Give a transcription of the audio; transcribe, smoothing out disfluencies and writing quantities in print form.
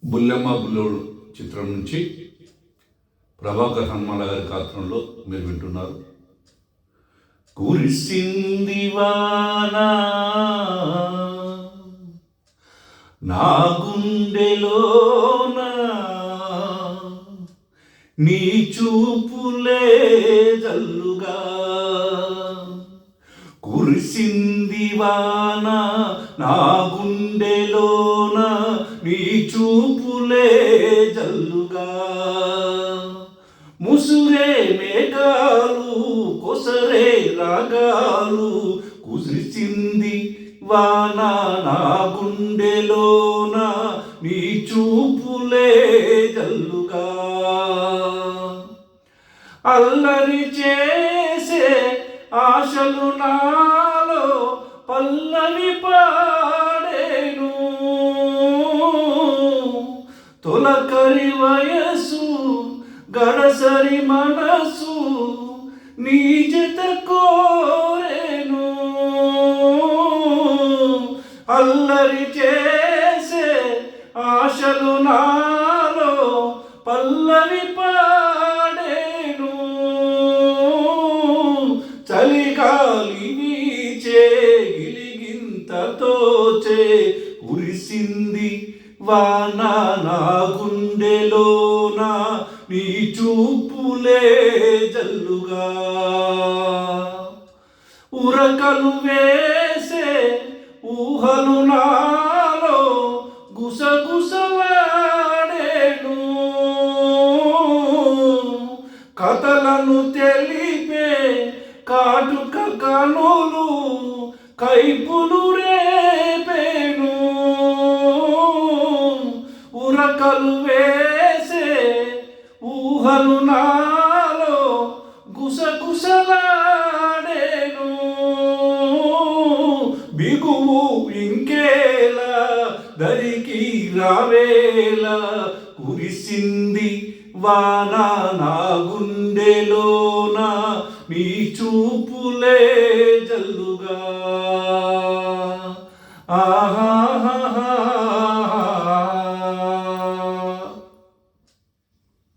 బుల్లెమ్మ బుల్లోడు చిత్రం నుంచి ప్రభాకర్ హనుమాల గారి పాత్రలో మీరు వింటున్నారు. కురిసింది వానా నా గుండెలోన, నీ చూపులే జల్లుగా. కురిసింది వానా నా గుండెలోన, నీ చూపులే జల్లుగా. ముసురే మేఘాలు కొసరే రాగాలు, కురిసింది వానా నా గుండెలోన, నీ చూపులే జల్లుగా. అల్లరి చేసే ఆశలు నాలో పల్లవి పాడేను. తొలకరి వయసు గడసరి మనసు నీ జత కోరేను. అల్లరి చేసే ఆశలు నాలో పల్లవి పాడేను. చలిగాలి వీచే గిలిగింతతోచే, కురిసింది వానా నా గుండెలోన, నీ చూపులే జల్లుగా. ఉరకలు వేసే ఊహలు నాలో గుసగుసలాడేను. కథలను తెలిపే కాటుక కనులు కైపులు రేపేను. ఉరకలు వేసే ఊహలు నాలో గుసగుసలాడేను. బిగువు ఇంకేలా దరికి రావేలా, కురిసింది వానా నా గుండెలోన, నీ చూపులే జల్లుగా.